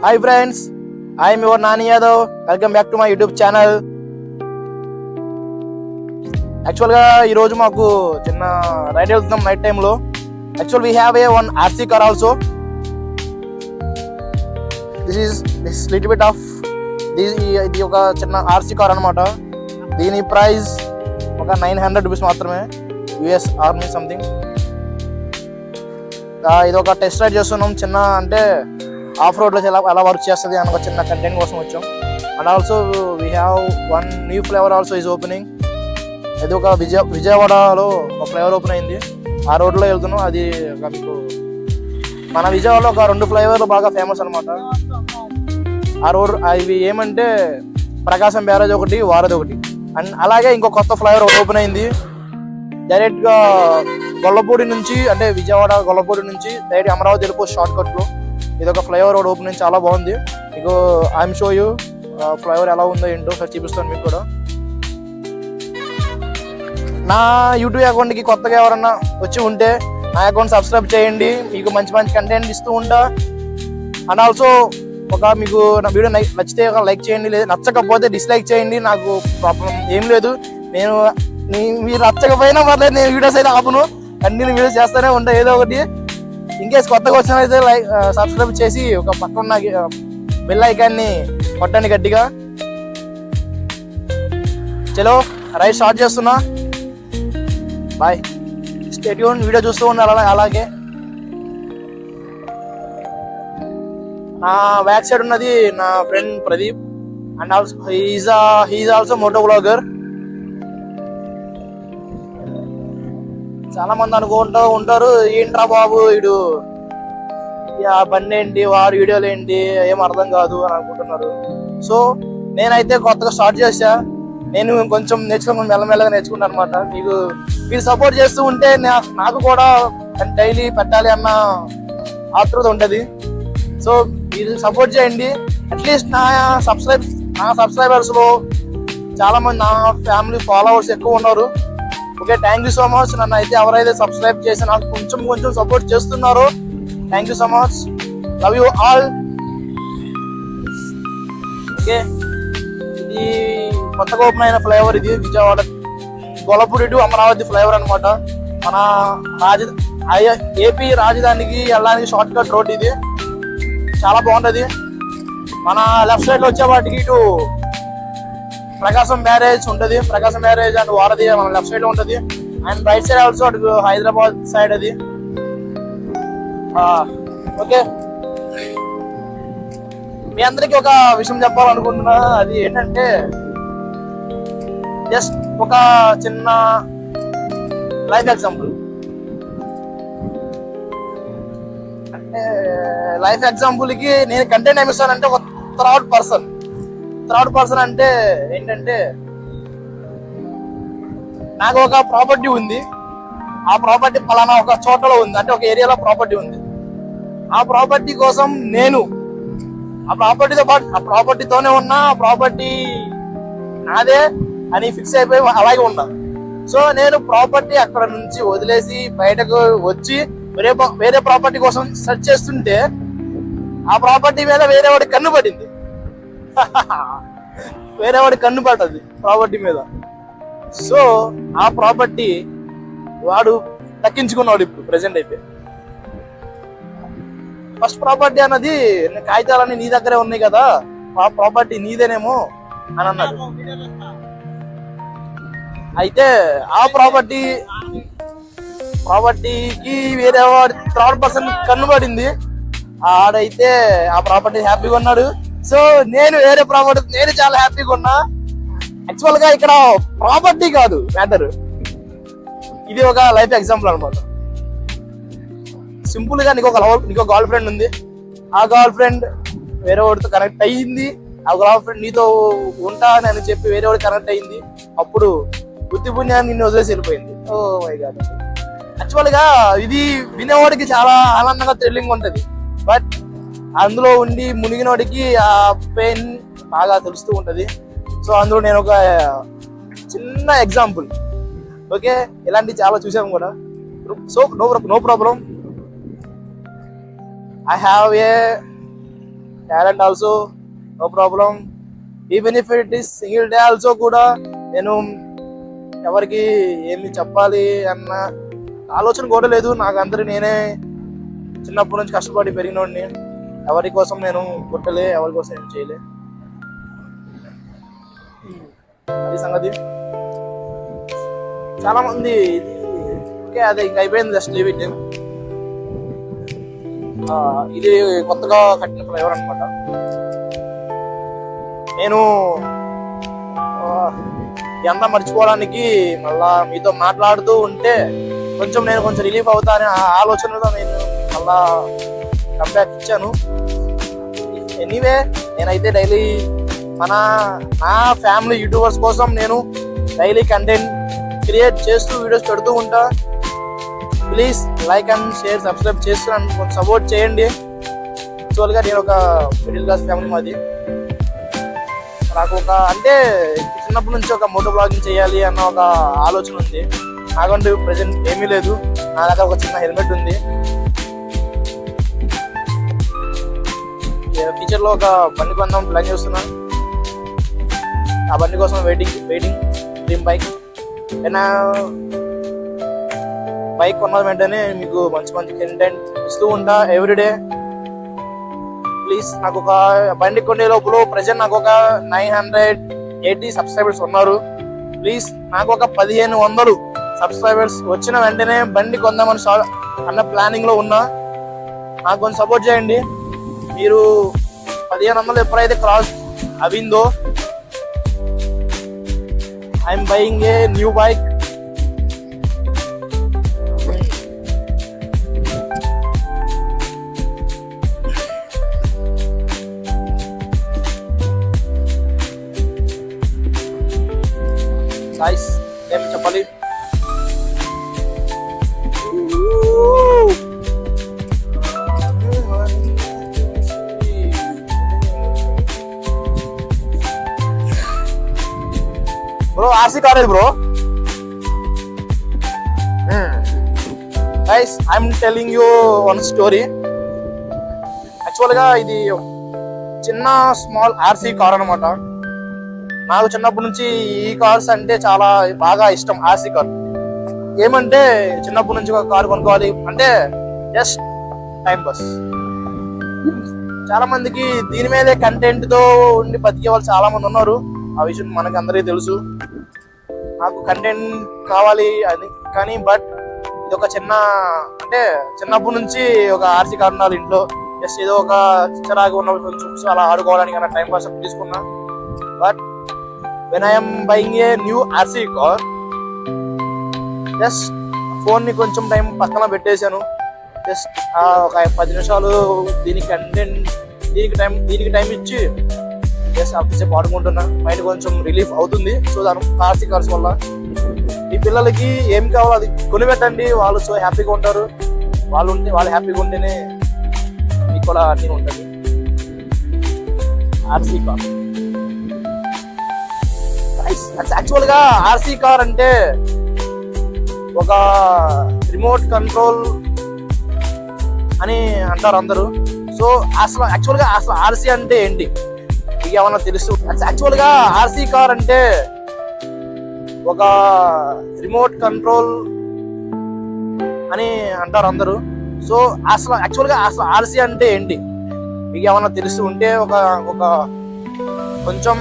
Hi friends, I am your Nani Yadav. Welcome back to my YouTube channel. యాక్చువల్గా ఈరోజు మాకు చిన్న ride వెళ్తున్నాం నైట్ టైంలో. Actual we have a one RC car also. This little bit of ఇది ఒక చిన్న ఆర్సీ కార్ అనమాట. దీని ప్రైస్ ఒక 900 రూపీస్ మాత్రమే, యుఎస్ ఆర్మీ సంథింగ్. ఇది ఒక టెస్ట్ రైడ్ చేస్తున్నాం, చిన్న అంటే ఆఫ్ రోడ్లో ఎలా వర్క్ చేస్తుంది అని ఒక చిన్న కంటెంట్ కోసం వచ్చాం. And also we have one new flavour also is opening. అది ఒక విజయవాడలో ఒక ఫ్లేవర్ ఓపెన్ అయింది, ఆ రోడ్లో వెళ్తున్నాం. అది మీకు మన విజయవాడలో ఒక 2 ఫ్లైఓవర్లు బాగా ఫేమస్ అనమాట. ఆ రోడ్ అవి ఏమంటే ప్రకాశం బ్యారేజ్ ఒకటి, వారధి ఒకటి. అండ్ అలాగే ఇంకో కొత్త ఫ్లైఓవర్ ఓపెన్ అయింది డైరెక్ట్గా గొల్లపూడి నుంచి, అంటే విజయవాడ గొల్లపూడి నుంచి డైరెక్ట్ అమరావతి వెళ్ళిపో షార్ట్ కట్లో. ఇది ఒక ఫ్లైఓవర్ రోడ్ ఓపెన్ చాలా బాగుంది. మీకు ఐఎమ్ షో యూ ఫ్లైఓవర్ ఎలా ఉందో ఏంటో ఒకసారి చూపిస్తాను మీకు కూడా. నా యూట్యూబ్ అకౌంట్కి కొత్తగా ఎవరన్నా వచ్చి ఉంటే నా అకౌంట్ సబ్స్క్రైబ్ చేయండి, మీకు మంచి మంచి కంటెంట్ ఇస్తూ ఉంటా. అండ్ ఆల్సో మీకు నా వీడియో నచ్చితే ఒక లైక్ చేయండి, లేదా నచ్చకపోతే డిస్లైక్ చేయండి, నాకు ప్రాబ్లం ఏం లేదు. మీరు నచ్చకపోయినా పర్లేదు, నేను వీడియోస్ అయితే ఆపును, అన్ని వీడియోస్ చేస్తూనే ఉంటా ఏదో ఒకటి. ఇన్కేస్ కొత్తగా వచ్చిన అయితే సబ్స్క్రైబ్ చేసి ఒక పక్కన బెల్ ఐకాన్ని కొట్టండి గట్టిగా. చలో రైడ్ స్టార్ట్ చేస్తున్నా, బాయ్. స్టే ట్యూన్, వీడియో చూస్తూ ఉన్నారు. అలాగే నా బ్యాక్ సైడ్ ఉన్నది నా friend Pradeep, and also he is also moto blogger. చాలా మంది అనుకుంటూ ఉంటారు, ఏంట్రా బాబు వీడు బండి ఏంటి, వాడు వీడియోలు ఏంటి, ఏం అర్థం కాదు అని అనుకుంటున్నారు. సో నేనైతే కొత్తగా స్టార్ట్ చేశా, నేను కొంచెం నేర్చుకుని మెల్లమెల్లగా నేర్చుకుంటాను అనమాట. మీరు సపోర్ట్ చేస్తూ ఉంటే నాకు కూడా డైలీ పెట్టాలి అన్న ఆతృత ఉంటుంది. సో మీరు సపోర్ట్ చేయండి. అట్లీస్ట్ నా సబ్స్క్రైబర్స్ లో చాలా మంది నా ఫ్యామిలీ ఫాలోవర్స్ ఎక్కువ ఉన్నారు. Okay, thank you so much. నన్ను అయితే ఎవరైతే సబ్స్క్రైబ్ చేసి నాకు కొంచెం సపోర్ట్ చేస్తున్నారో thank you so much, love you all. Okay, ఇది కొత్తగా ఓపెన్ అయిన ఫ్లైఓవర్, ఇది విజయవాడ గొల్లపూడి టు అమరావతి ఫ్లైఓవర్ అనమాట. మన ఏపీ రాజధానికి వెళ్ళడానికి షార్ట్ కట్ రోడ్ ఇది, చాలా బాగుంటుంది. మన లెఫ్ట్ సైడ్ లో వచ్చే వాటికి ఇటు ప్రకాశం బ్యారేజ్ ఉంటుంది, ప్రకాశం బ్యారేజ్ అండ్ వారధి మన లెఫ్ట్ సైడ్ లో ఉంటుంది. అండ్ రైట్ సైడ్ ఆల్సో అటు హైదరాబాద్ సైడ్ అది. ఓకే, మీ అందరికి ఒక విషయం చెప్పాలనుకుంటున్నా. అది ఏంటంటే జస్ట్ ఒక చిన్న లైఫ్ ఎగ్జాంపుల్. అంటే లైఫ్ ఎగ్జాంపుల్ కి నేను కంటెంట్ ఏమిస్తానంటే ఒక థర్డ్ పర్సన్ అంటే ఏంటంటే, నాకు ఒక ప్రాపర్టీ ఉంది, ఆ ప్రాపర్టీ పలానా ఒక చోటలో ఉంది, అంటే ఒక ఏరియాలో ప్రాపర్టీ ఉంది. ఆ ప్రాపర్టీ కోసం నేను ఆ ప్రాపర్టీతో పాటు ఆ ప్రాపర్టీతోనే ఉన్నా, ఆ ప్రాపర్టీ నాదే అని ఫిక్స్ అయిపోయి అలాగే ఉన్నా. సో నేను ప్రాపర్టీ అక్కడ నుంచి వదిలేసి బయటకు వచ్చి వేరే ప్రాపర్టీ కోసం సెర్చ్ చేస్తుంటే ఆ ప్రాపర్టీ మీద వేరేవాడి కన్ను పడింది. వేరేవాడి కన్ను పడ్డది ప్రాపర్టీ మీద. సో ఆ ప్రాపర్టీ వాడు దక్కించుకున్నాడు ఇప్పుడు ప్రెసెంట్ అయితే. ఫస్ట్ ప్రాపర్టీ అన్నది కాగితాలన్నీ నీ దగ్గరే ఉన్నాయి కదా, ఆ ప్రాపర్టీ నీదేనేమో అని అన్నాడు. అయితే ఆ ప్రాపర్టీకి వేరే థర్డ్ పర్సన్ కన్ను పడింది. ఆడైతే ఆ ప్రాపర్టీ హ్యాపీగా ఉన్నాడు. సో నేను వేరే ప్రాపర్టీ నేను చాలా హ్యాపీగా ఉన్నా. యాక్చువల్ గా ఇక్కడ ప్రాపర్టీ కాదు మ్యాటర్, ఇది ఒక లైఫ్ ఎగ్జాంపుల్ అనమాట. సింపుల్ గా నీకు గర్ల్ ఫ్రెండ్ ఉంది, ఆ గర్ల్ ఫ్రెండ్ వేరే వాడితో కనెక్ట్ అయ్యింది. ఆ గర్ల్ ఫ్రెండ్ నీతో ఉంటా అని చెప్పి వేరే వాడికి కనెక్ట్ అయ్యింది. అప్పుడు బుద్ధి పుణ్యాన్ని నిన్ను వదిలేసి వెళ్ళిపోయింది. Oh my God. యాక్చువల్ గా ఇది వినేవాడికి చాలా ఆనందంగా థ్రిల్లింగ్ ఉంటది, బట్ అందులో ఉండి మునిగినోడికి ఆ పెయిన్ బాగా తెలుస్తూ ఉంటది. సో అందులో నేను ఒక చిన్న ఎగ్జాంపుల్. ఓకే, ఇలాంటివి చాలా చూసాము కూడా. So no problem. I have a talent also no problem. Even if it is single day also కూడా నేను ఎవరికి ఏమి చెప్పాలి అన్న ఆలోచన కూడా లేదు నాకు. నేనే చిన్నప్పటి నుంచి కష్టపడి పెరిగినోడిని. ఎవరి కోసం నేను పుట్టలే, ఎవరి కోసం ఏం చేయలే. అది సంగతి. చాలా మంది ఓకే అదే ఇంకా అయిపోయింది, జస్ట్ లీవ్ ఇట్. ఇది కొత్తగా కట్టిన ఫ్లైఓవర్ అనమాట. నేను ఇదంతా మర్చిపోవడానికి మళ్ళా మీతో మాట్లాడుతూ ఉంటే కొంచెం రిలీఫ్ అవుతానని ఆలోచనలో నేను మళ్ళా కంబ్యాక్ ఇచ్చాను. ఎనీవే నేనైతే డైలీ నా ఫ్యామిలీ యూట్యూబర్స్ కోసం నేను డైలీ కంటెంట్ క్రియేట్ చేస్తూ వీడియోస్ పెడుతూ ఉంటా. Please like and share, subscribe చేస్తూ నన్ను కొంచెం సపోర్ట్ చేయండి. యాక్చువల్గా నేను ఒక మిడిల్ క్లాస్ ఫ్యామిలీ మాది. నాకు చిన్నప్పటి నుంచి ఒక మోటో బ్లాగింగ్ చేయాలి అన్న ఒక ఆలోచన ఉంది. నాకంటూ ప్రెసెంట్ ఏమీ లేదు. నా దగ్గర ఒక చిన్న హెల్మెట్ ఉంది. ఫ్యూచర్ లో ఒక బండి కొందాం ప్లాన్ చేస్తున్నాను. ఆ బండి కోసం వెయిటింగ్ డ్రీమ్ బైక్. బైక్ కొన్న వెంటనే మీకు మంచి కంటెంట్ ఇస్తూ ఉంటా ఎవ్రీడే. ప్లీజ్ నాకు ఒక బండి కొనే లోపల ప్రెసెంట్ నాకు ఒక 980 సబ్స్క్రైబర్స్ ఉన్నారు. ప్లీజ్ నాకు ఒక 1500 సబ్స్క్రైబర్స్ వచ్చిన వెంటనే బండి కొందామని అన్న ప్లానింగ్ లో ఉన్నా. నాకు కొంచెం సపోర్ట్ చేయండి. మీరు 1500 ఎప్పుడైతే క్రాస్ అవిందో I'm buying a new bike. Guys ఏం చెప్పాలి, బ్రో ఆర్సీ కార్ ఇది bro. Guys I'm telling you one story. యాక్చువల్గా ఇది చిన్న స్మాల్ ఆర్సీ కార్ అనమాట. నాకు చిన్నప్పటి నుంచి ఈ కార్స్ అంటే చాలా బాగా ఇష్టం. ఆర్సీ కార్ ఏమంటే చిన్నప్పటి నుంచి ఒక కార్ కొనుక్కోవాలి అంటే జస్ట్ టైం పాస్. చాలా మందికి దీని మీదే కంటెంట్ తో ఉండి బతికే వాళ్ళు చాలా మంది ఉన్నారు. ఆ విషయం మనకి అందరికీ తెలుసు. నాకు కంటెంట్ కావాలి అని కానీ బట్ ఇది ఒక చిన్నప్పటి నుంచి ఒక ఆర్సీ కార్ ఉండాలి ఇంట్లో. జస్ట్ ఏదో ఒక చిచ్చరాగా ఉన్న కొంచెం అలా ఆడుకోవడానికి అన్న టైం పాస్ తీసుకున్నా. But when I am buying a new RC car, just phone ని కొంచెం టైం పక్కన పెట్టేశాను. జస్ట్ ఒక 10 నిమిషాలు దీనికి టైం ఇచ్చి జస్ట్ అప్పసేపు ఆడుకుంటున్నా. మైండ్ కొంచెం రిలీఫ్ అవుతుంది. సో దాని ఆర్సీ కార్స్ వల్ల ఈ పిల్లలకి ఏం కావాలో అది కొనిపెట్టండి. వాళ్ళు సో హ్యాపీగా ఉంటారు. వాళ్ళు హ్యాపీగా ఉంటేనే మీకు కూడా అన్నీ ఉంటుంది. ఆర్సీ కార్ యాక్చువల్ గా ఆర్సీ కార్ అంటే ఒక రిమోట్ కంట్రోల్ అని అంటారు అందరూ. సో అసలు ఆర్సీ అంటే ఏంటి మీకు ఏమన్నా తెలుసు? యాక్చువల్ గా ఆర్సీ కార్ అంటే ఒక రిమోట్ కంట్రోల్ అని అంటారు అందరూ. సో అసలు ఆర్సీ అంటే ఏంటి మీకు ఏమన్నా తెలుసు ఉంటే ఒక కొంచెం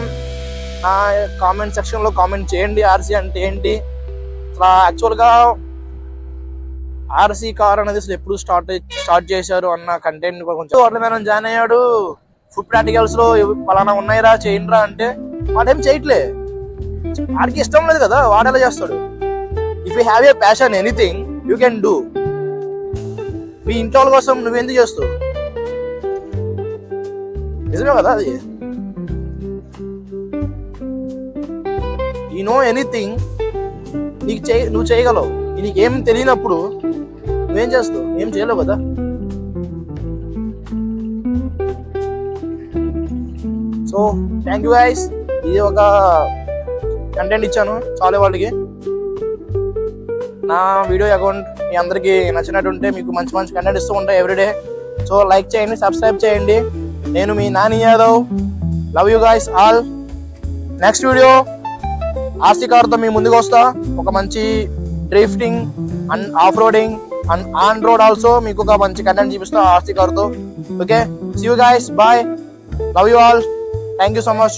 నా కామెంట్ సెక్షన్ లో కామెంట్ చేయండి. ఆర్సీ అంటే ఏంటి? యాక్చువల్ గా ఆర్సీ కార్ అనేది అసలు ఎప్పుడు స్టార్ట్ చేశారు అన్న కంటెంట్ కొంచెం వాటర్ జాయిన్ అయ్యాడు. ఫుడ్ ప్రాక్టికల్స్ లో పలానా ఉన్నాయిరా చేయండిరా అంటే వాడేం చేయట్లే. వాడికి ఇష్టం లేదు కదా, వాడు ఎలా చేస్తాడు? If you have a passion anything you can do. మీ ఇంట్లో వాళ్ళ కోసం నువ్వెందుకు చేస్తావు? నిజమే కదా అది. యూ నో ఎనీథింగ్, నువ్వు చేయగలవు. నీకేం తెలియనప్పుడు నువ్వేం చేస్తావు? ఏం చేయలేవు కదా. So thank you guys. ఇది ఒక కంటెంట్ ఇచ్చాను చాలా వాళ్ళకి. నా వీడియో అకౌంట్ మీ అందరికి నచ్చినట్టుంటే మీకు మంచి కంటెంట్ ఇస్తూ ఉంటాయి ఎవ్రీడే. సో లైక్ చేయండి, సబ్స్క్రైబ్ చేయండి. నేను మీ Nani Yadav. Love you guys all. Next video RC కార్తో మీ ముందుకు వస్తా. ఒక మంచి drifting and off roading and on road also మీకు ఒక మంచి కంటెంట్ చూపిస్తా ఆర్సీ కార్తో. Okay, see you guys, bye, love you all, thank you so much.